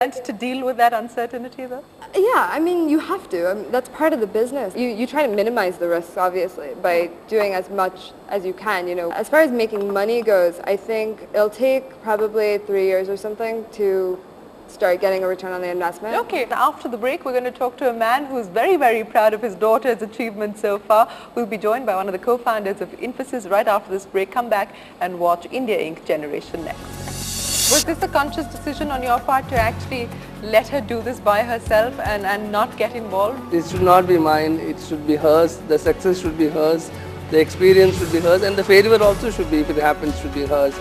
learned to deal with that uncertainty though? Yeah, I mean, you have to. I mean, that's part of the business. You try to minimize the risks, obviously, by doing as much as you can, As far as making money goes, I think it'll take probably 3 years or something to start getting a return on the investment. Okay, after the break, we're going to talk to a man who's very, very proud of his daughter's achievements so far. We'll be joined by one of the co-founders of Infosys right after this break. Come back and watch India Inc. Generation Next. Was this a conscious decision on your part to actually let her do this by herself and not get involved? It should not be mine, it should be hers, the success should be hers, the experience should be hers, and the failure also should be, if it happens, should be hers.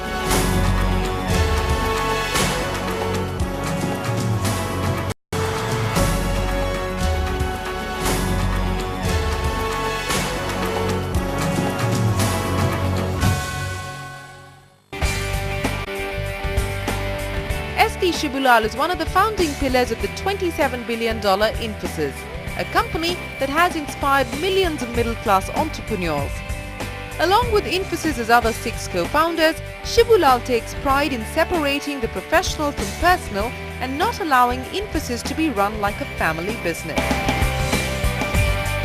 SD Shibulal is one of the founding pillars of the $27 billion Infosys, a company that has inspired millions of middle-class entrepreneurs. Along with Infosys' other 6 co-founders, Shibulal takes pride in separating the professional from personal and not allowing Infosys to be run like a family business.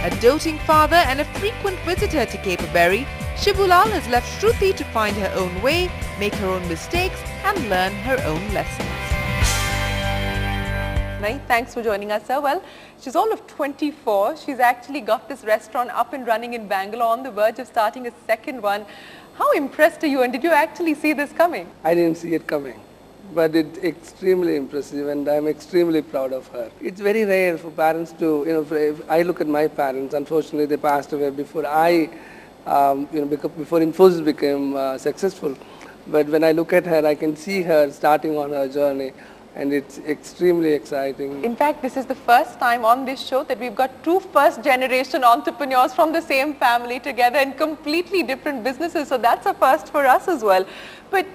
A doting father and a frequent visitor to Caperberry, Shibulal has left Shruti to find her own way, make her own mistakes and learn her own lessons. Thanks for joining us, sir. Well, she's all of 24. She's actually got this restaurant up and running in Bangalore, on the verge of starting a second one. How impressed are you, and did you actually see this coming? I didn't see it coming, but it's extremely impressive and I'm extremely proud of her. It's very rare for parents to, if I look at my parents, unfortunately they passed away before before Infosys became successful. But when I look at her, I can see her starting on her journey, and it's extremely exciting. In fact, this is the first time on this show that we've got 2 first-generation entrepreneurs from the same family together in completely different businesses. So that's a first for us as well. But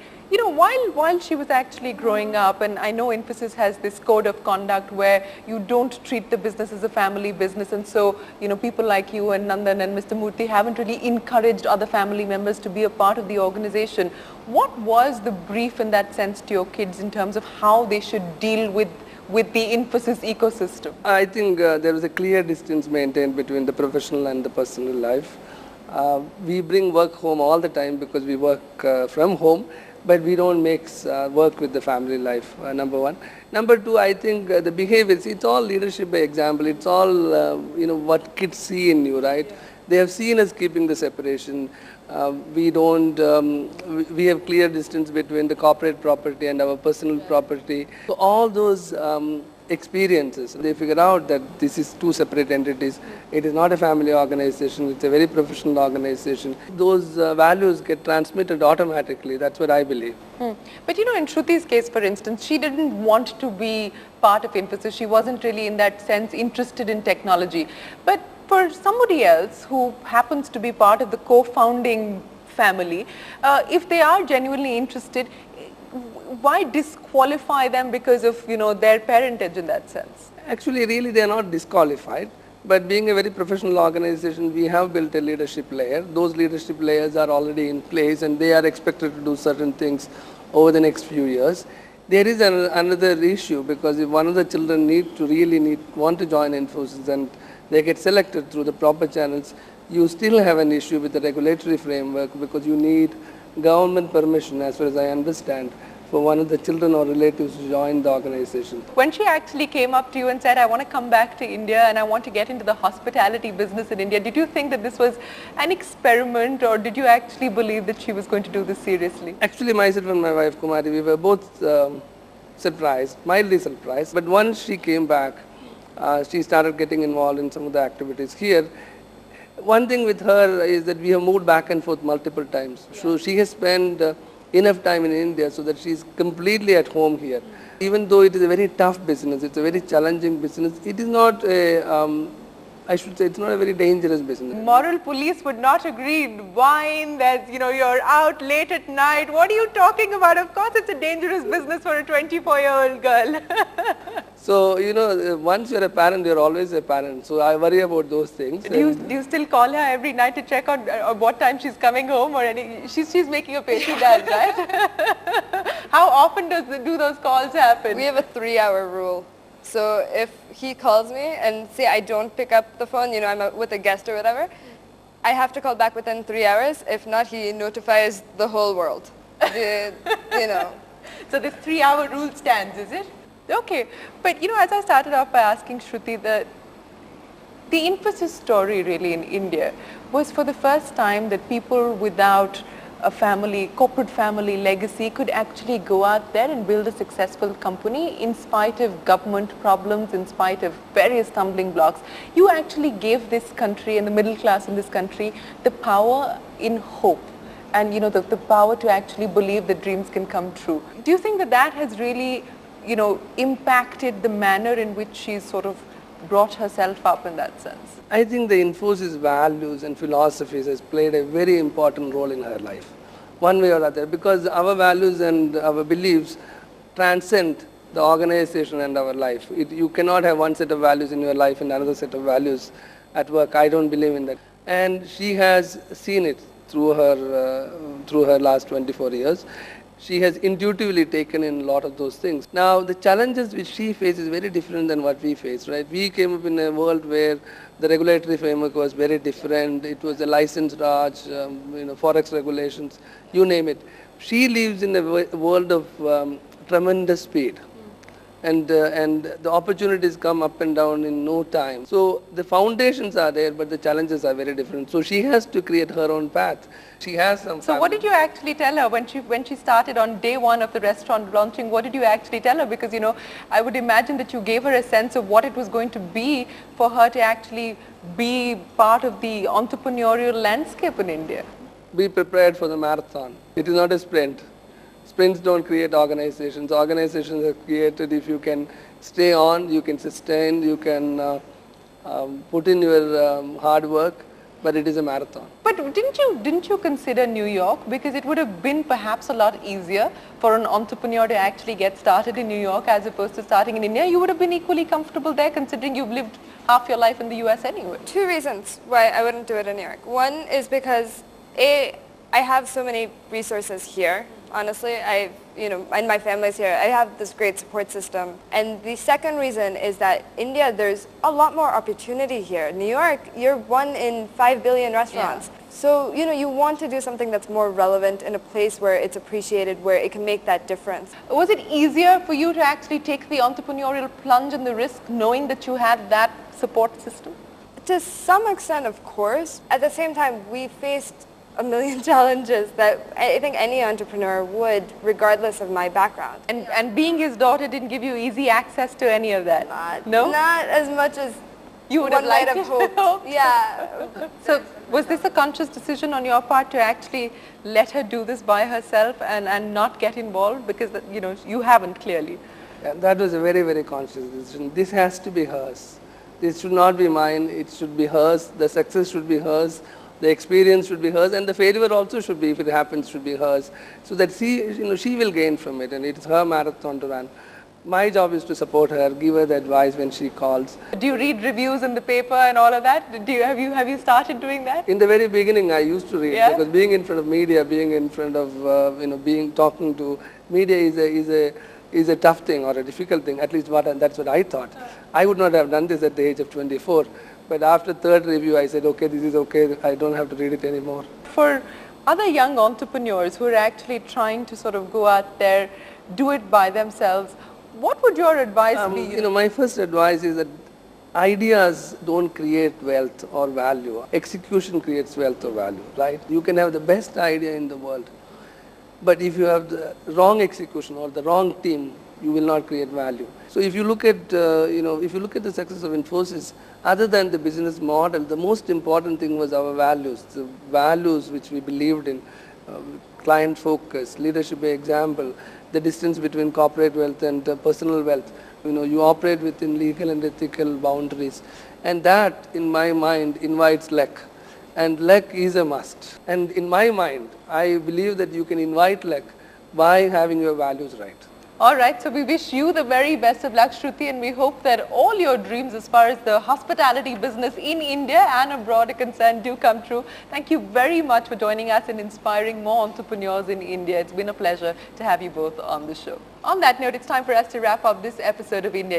while she was actually growing up, and I know Infosys has this code of conduct where you don't treat the business as a family business, and so people like you and Nandan and Mr. Murthy haven't really encouraged other family members to be a part of the organization. What was the brief in that sense to your kids in terms of how they should deal with the Infosys ecosystem? I think there is a clear distance maintained between the professional and the personal life. We bring work home all the time because we work from home, but we don't mix work with the family life, number one. Number two, I think the behaviors, it's all leadership by example. It's all, what kids see in you, right? They have seen us keeping the separation. We have clear distance between the corporate property and our personal property. So all those experiences, they figure out that this is 2 separate entities. It is not a family organization, it's a very professional organization. Those values get transmitted automatically, that's what I believe. But in Shruti's case, for instance, she didn't want to be part of Infosys. She wasn't really in that sense interested in technology. But for somebody else who happens to be part of the co-founding family, if they are genuinely interested, why disqualify them because of their parentage in that sense? Actually, really they are not disqualified, but being a very professional organization, we have built a leadership layer. Those leadership layers are already in place and they are expected to do certain things over the next few years. There is another issue, because if one of the children want to join Infosys and they get selected through the proper channels, you still have an issue with the regulatory framework, because you need government permission, as far as I understand, for one of the children or relatives to join the organization. When she actually came up to you and said, I want to come back to India and I want to get into the hospitality business in India, did you think that this was an experiment, or did you actually believe that she was going to do this seriously? Actually, myself and my wife Kumari, we were both surprised, mildly surprised. But once she came back, she started getting involved in some of the activities here. One thing with her is that we have moved back and forth multiple times. So she has spent enough time in India so that she is completely at home here. Even though it is a very tough business, it's a very challenging business, it is not a I should say it's not a very dangerous business. Moral police would not agree. Wine, there's, you're out late at night. What are you talking about? Of course it's a dangerous business for a 24-year-old girl. So, once you're a parent, you're always a parent. So I worry about those things. Do you still call her every night to check on what time she's coming home or any? She's making a face, she does, right? How often do those calls happen? We have a 3-hour rule. So if he calls me and say I don't pick up the phone, I'm out with a guest or whatever, I have to call back within 3 hours. If not, he notifies the whole world. So this 3-hour rule stands, is it? Okay. But, as I started off by asking Shruti, the Infosys story really in India was for the first time that people without a corporate family legacy could actually go out there and build a successful company in spite of government problems, in spite of various stumbling blocks. You actually gave this country and the middle class in this country the power in hope and the power to actually believe that dreams can come true. Do you think that has really impacted the manner in which she's sort of brought herself up in that sense? I think the Infosys values and philosophies has played a very important role in her life, one way or other, because our values and our beliefs transcend the organization and our life. You cannot have one set of values in your life and another set of values at work. I don't believe in that. And she has seen it through her last 24 years. She has intuitively taken in a lot of those things. Now, the challenges which she faces is very different than what we face, right? We came up in a world where the regulatory framework was very different. It was a license Raj, forex regulations, you name it. She lives in a world of tremendous speed. And the opportunities come up and down in no time. So the foundations are there, but the challenges are very different. So she has to create her own path. She has some. So what did you actually tell her when she started on day one of the restaurant launching? What did you actually tell her? Because I would imagine that you gave her a sense of what it was going to be for her to actually be part of the entrepreneurial landscape in India. Be prepared for the marathon. It is not a sprint. Sprints don't create organizations. Organizations are created if you can stay on, you can sustain, you can put in your hard work, but it is a marathon. But didn't you consider New York? Because it would have been perhaps a lot easier for an entrepreneur to actually get started in New York as opposed to starting in India. You would have been equally comfortable there considering you've lived half your life in the US anyway. 2 reasons why I wouldn't do it in New York. One is because I have so many resources here. Honestly, and my family's here. I have this great support system. And the second reason is that India, there's a lot more opportunity here. New York, you're 1 in 5 billion restaurants. Yeah. So, you want to do something that's more relevant in a place where it's appreciated, where it can make that difference. Was it easier for you to actually take the entrepreneurial plunge and the risk knowing that you had that support system? To some extent, of course. At the same time, we faced a million challenges that I think any entrepreneur would, regardless of my background. And being his daughter didn't give you easy access to any of that? Not as much as you would have liked might have hoped. Yeah. So was this a conscious decision on your part to actually let her do this by herself and not get involved? Because, you haven't clearly. Yeah, that was a very, very conscious decision. This has to be hers. This should not be mine. It should be hers. The success should be hers. The experience should be hers, and the failure also should be, if it happens, should be hers. So that she will gain from it, and it's her marathon to run. My job is to support her, give her the advice when she calls. Do you read reviews in the paper and all of that? Have you started doing that? In the very beginning, I used to read, because being in front of media, being in front of talking to media is a tough thing or a difficult thing. At least that's what I thought. I would not have done this at the age of 24. But after third review, I said, okay, this is okay. I don't have to read it anymore. For other young entrepreneurs who are actually trying to sort of go out there, do it by themselves, what would your advice be? My first advice is that ideas don't create wealth or value. Execution creates wealth or value, right? You can have the best idea in the world, but if you have the wrong execution or the wrong team, you will not create value. So if you look at, the success of Infosys, other than the business model, the most important thing was our values, the values which we believed in, client focus, leadership by example, the distance between corporate wealth and personal wealth. you operate within legal and ethical boundaries. And that, in my mind, invites luck. And luck is a must. And in my mind, I believe that you can invite luck by having your values right. All right, so we wish you the very best of luck, Shruti, and we hope that all your dreams as far as the hospitality business in India and abroad are concerned do come true. Thank you very much for joining us and inspiring more entrepreneurs in India. It's been a pleasure to have you both on the show. On that note, it's time for us to wrap up this episode of India